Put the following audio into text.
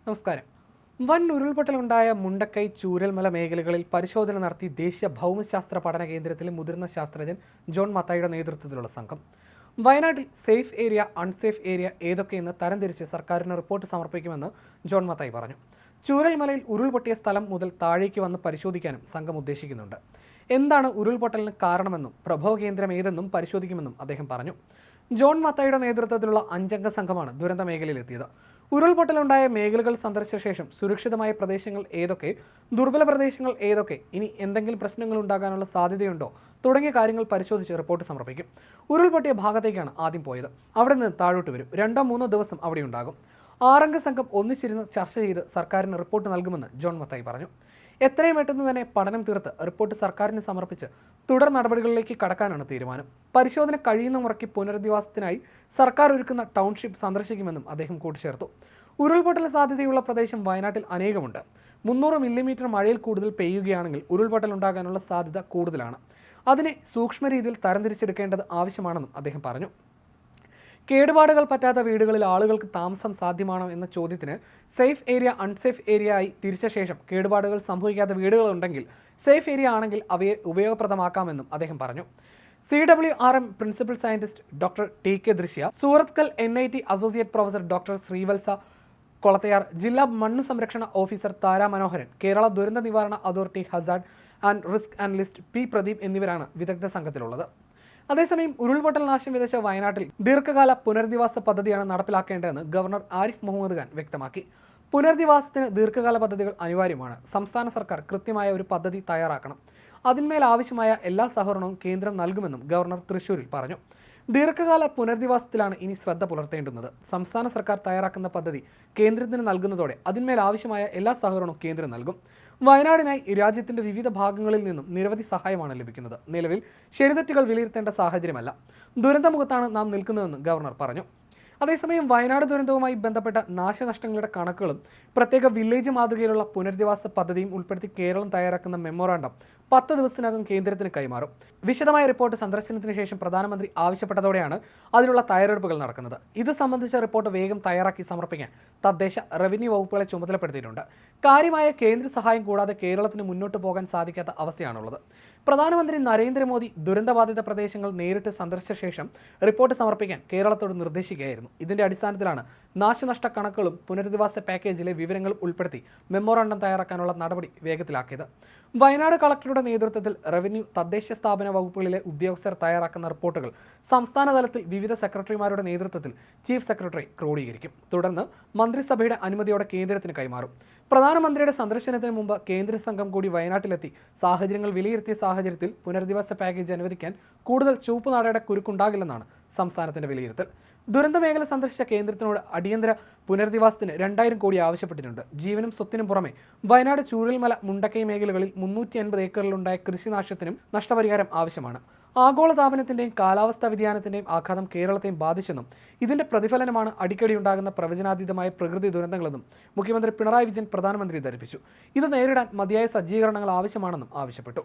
നമസ്കാരം. വൻ ഉരുൾപൊട്ടലുണ്ടായ മുണ്ടക്കൈ ചൂരൽമല മേഖലകളിൽ പരിശോധന നടത്തി ദേശീയ ഭൗമശാസ്ത്ര പഠന കേന്ദ്രത്തിലെ മുതിർന്ന ശാസ്ത്രജ്ഞൻ ജോൺ മത്തായിയുടെ നേതൃത്വത്തിലുള്ള സംഘം വയനാട്ടിൽ സേഫ് ഏരിയ, അൺസേഫ് ഏരിയ ഏതൊക്കെയെന്ന് തരംതിരിച്ച് സർക്കാരിന് റിപ്പോർട്ട് സമർപ്പിക്കുമെന്ന് ജോൺ മത്തായി പറഞ്ഞു. ചൂരൽമലയിൽ ഉരുൾപൊട്ടിയ സ്ഥലം മുതൽ താഴേക്ക് വന്ന് പരിശോധിക്കാനും സംഘം ഉദ്ദേശിക്കുന്നുണ്ട്. എന്താണ് ഉരുൾപൊട്ടലിന് കാരണമെന്നും പ്രഭവ കേന്ദ്രം ഏതെന്നും പരിശോധിക്കുമെന്നും അദ്ദേഹം പറഞ്ഞു. ജോൺ മത്തായിയുടെ നേതൃത്വത്തിലുള്ള 5-അംഗ സംഘമാണ് ദുരന്ത മേഖലയിലെത്തിയത്. ഉരുൾപൊട്ടലുണ്ടായ മേഖലകൾ സന്ദർശിച്ച ശേഷം സുരക്ഷിതമായ പ്രദേശങ്ങൾ ഏതൊക്കെ, ദുർബല പ്രദേശങ്ങൾ ഏതൊക്കെ, ഇനി എന്തെങ്കിലും പ്രശ്നങ്ങൾ ഉണ്ടാകാനുള്ള സാധ്യതയുണ്ടോ തുടങ്ങിയ കാര്യങ്ങൾ പരിശോധിച്ച് റിപ്പോർട്ട് സമർപ്പിക്കും. ഉരുൾപൊട്ടിയ ഭാഗത്തേക്കാണ് ആദ്യം പോയത്. അവിടെ നിന്ന് താഴോട്ട് വരും. 2-3 ദിവസം അവിടെ ഉണ്ടാകും. 6-അംഗ സംഘം ഒന്നിച്ചിരുന്ന് ചർച്ച ചെയ്ത് സർക്കാരിന് റിപ്പോർട്ട് നൽകുമെന്ന് ജോൺ മത്തായി പറഞ്ഞു. എത്രയും പെട്ടെന്ന് തന്നെ പഠനം തീർത്ത് റിപ്പോർട്ട് സർക്കാരിന് സമർപ്പിച്ച് തുടർ നടപടികളിലേക്ക് കടക്കാനാണ് തീരുമാനം. പരിശോധന കഴിയുന്ന മുറയ്ക്ക് പുനരധിവാസത്തിനായി സർക്കാർ ഒരുക്കുന്ന ടൗൺഷിപ്പ് സന്ദർശിക്കുമെന്നും അദ്ദേഹം കൂട്ടിച്ചേർത്തു. ഉരുൾപൊട്ടൽ സാധ്യതയുള്ള പ്രദേശം വയനാട്ടിൽ അനേകമുണ്ട്. 300 മില്ലിമീറ്റർ മഴയിൽ കൂടുതൽ പെയ്യുകയാണെങ്കിൽ ഉരുൾപൊട്ടൽ ഉണ്ടാകാനുള്ള സാധ്യത കൂടുതലാണ്. അതിനെ സൂക്ഷ്മ രീതിയിൽ തരംതിരിച്ചെടുക്കേണ്ടത് ആവശ്യമാണെന്നും അദ്ദേഹം പറഞ്ഞു. കേടുപാടുകൾ പറ്റാത്ത വീടുകളിൽ ആളുകൾക്ക് താമസം സാധ്യമാണോ എന്ന ചോദ്യത്തിന് സേഫ് ഏരിയ, അൺസേഫ് ഏരിയ ആയി തിരിച്ച ശേഷം കേടുപാടുകൾ സംഭവിക്കാത്ത വീടുകളുണ്ടെങ്കിൽ സേഫ് ഏരിയ ആണെങ്കിൽ അവയെ ഉപയോഗപ്രദമാക്കാമെന്നും അദ്ദേഹം പറഞ്ഞു. CWRM principal scientist doctor TK Drishya, Surathkal NIT associate professor doctor Srivatsa Kolathayar, ജില്ലാ മണ്ണു സംരക്ഷണ ഓഫീസർ താര മനോഹരൻ, കേരള ദുരന്ത നിവാരണ authority hazard and risk analyst P Pradeep എന്നിവരാണ് വിദഗ്ധ സംഘത്തിലുള്ളത്. അതേസമയം ഉരുൾപൊട്ടൽ നാശം വിതച്ച വയനാട്ടിൽ ദീർഘകാല പുനരധിവാസ പദ്ധതിയാണ് നടപ്പിലാക്കേണ്ടതെന്ന് ഗവർണർ ആരിഫ് മുഹമ്മദ് ഖാൻ വ്യക്തമാക്കി. പുനരധിവാസത്തിന് ദീർഘകാല പദ്ധതികൾ അനിവാര്യമാണ്. സംസ്ഥാന സർക്കാർ കൃത്യമായ ഒരു പദ്ധതി തയ്യാറാക്കണം. അതിന്മേൽ ആവശ്യമായ എല്ലാ സഹകരണവും കേന്ദ്രം നൽകുമെന്നും ഗവർണർ തൃശൂരിൽ പറഞ്ഞു. ദീർഘകാല പുനരധിവാസത്തിലാണ് ഇനി ശ്രദ്ധ പുലർത്തേണ്ടുന്നത്. സംസ്ഥാന സർക്കാർ തയ്യാറാക്കുന്ന പദ്ധതി കേന്ദ്രത്തിന് നൽകുന്നതോടെ അതിന്മേൽ ആവശ്യമായ എല്ലാ സഹകരണവും കേന്ദ്രം നൽകും. വയനാടിനായി രാജ്യത്തിന്റെ വിവിധ ഭാഗങ്ങളിൽ നിന്നും നിരവധി സഹായമാണ് ലഭിക്കുന്നത്. നിലവിൽ ശരിതെറ്റുകൾ വിലയിരുത്തേണ്ട സാഹചര്യമല്ല. ദുരന്തമുഖത്താണ് നാം നിൽക്കുന്നതെന്ന് ഗവർണർ പറഞ്ഞു. അതേസമയം വയനാട് ദുരന്തവുമായി ബന്ധപ്പെട്ട നാശനഷ്ടങ്ങളുടെ കണക്കുകളും പ്രത്യേക വില്ലേജ് മാതൃകയിലുള്ള പുനരധിവാസ പദ്ധതിയും ഉൾപ്പെടുത്തി കേരളം തയ്യാറാക്കുന്ന മെമ്മോറാണ്ടം 10 ദിവസത്തിനകം കേന്ദ്രത്തിന് കൈമാറും. വിശദമായ റിപ്പോർട്ട് സന്ദർശനത്തിന് ശേഷം പ്രധാനമന്ത്രി ആവശ്യപ്പെട്ടതോടെയാണ് അതിനുള്ള തയ്യാറെടുപ്പുകൾ നടക്കുന്നത്. ഇത് സംബന്ധിച്ച റിപ്പോർട്ട് വേഗം തയ്യാറാക്കി സമർപ്പിക്കാൻ തദ്ദേശ റവന്യൂ വകുപ്പുകളെ ചുമതലപ്പെടുത്തിയിട്ടുണ്ട്. കാര്യമായ കേന്ദ്ര സഹായം കൂടാതെ കേരളത്തിന് മുന്നോട്ട് പോകാൻ സാധിക്കാത്ത അവസ്ഥയാണുള്ളത്. പ്രധാനമന്ത്രി നരേന്ദ്രമോദി ദുരന്തബാധിത പ്രദേശങ്ങൾ നേരിട്ട് സന്ദർശിച്ച ശേഷം റിപ്പോർട്ട് സമർപ്പിക്കാൻ കേരളത്തോട് നിർദ്ദേശിക്കുകയായിരുന്നു. ഇതിന്റെ അടിസ്ഥാനത്തിലാണ് നാശനഷ്ട കണക്കുകളും പുനരധിവാസ പാക്കേജിലെ വിവരങ്ങളും ഉൾപ്പെടുത്തി മെമ്മോറാണ്ടം തയ്യാറാക്കാനുള്ള നടപടി വേഗത്തിലാക്കിയത്. വയനാട് കളക്ടറുടെ നേതൃത്വത്തിൽ റവന്യൂ, തദ്ദേശ സ്ഥാപന വകുപ്പുകളിലെ ഉദ്യോഗസ്ഥർ തയ്യാറാക്കുന്ന റിപ്പോർട്ടുകൾ സംസ്ഥാന തലത്തിൽ വിവിധ സെക്രട്ടറിമാരുടെ നേതൃത്വത്തിൽ ചീഫ് സെക്രട്ടറി ക്രോഡീകരിക്കും. തുടർന്ന് മന്ത്രിസഭയുടെ അനുമതിയോടെ കേന്ദ്രത്തിന് കൈമാറും. പ്രധാനമന്ത്രിയുടെ സന്ദർശനത്തിന് മുമ്പ് കേന്ദ്ര സംഘം കൂടി വയനാട്ടിലെത്തി സാഹചര്യങ്ങൾ വിലയിരുത്തിയ സാഹചര്യത്തിൽ പുനരധിവാസ പാക്കേജ് അനുവദിക്കാൻ കൂടുതൽ ചുവപ്പുനാടയുടെ കുരുക്കുണ്ടാകില്ലെന്നാണ് സംസ്ഥാനത്തിന്റെ വിലയിരുത്തൽ. ദുരന്ത മേഖല സന്ദർശിച്ച കേന്ദ്രത്തിനോട് അടിയന്തര പുനരധിവാസത്തിന് 2000 കോടി ആവശ്യപ്പെട്ടിട്ടുണ്ട്. ജീവനും സ്വത്തിനും പുറമെ വയനാട് ചൂരൽമല, മുണ്ടക്കൈ മേഖലകളിൽ 350 ഏക്കറിലുണ്ടായ കൃഷിനാശത്തിനും നഷ്ടപരിഹാരം ആവശ്യമാണ്. ആഗോളതാപനത്തിന്റെയും കാലാവസ്ഥാ വ്യതിയാനത്തിന്റെയും ആഘാതം കേരളത്തെയും ബാധിച്ചെന്നും ഇതിന്റെ പ്രതിഫലനമാണ് അടിക്കടി ഉണ്ടാകുന്ന പ്രവചനാതീതമായ പ്രകൃതി ദുരന്തങ്ങളെന്നും മുഖ്യമന്ത്രി പിണറായി വിജയൻ പ്രധാനമന്ത്രിയെ ധരിപ്പിച്ചു. ഇത് നേരിടാൻ മതിയായ സജ്ജീകരണങ്ങൾ ആവശ്യമാണെന്നും ആവശ്യപ്പെട്ടു.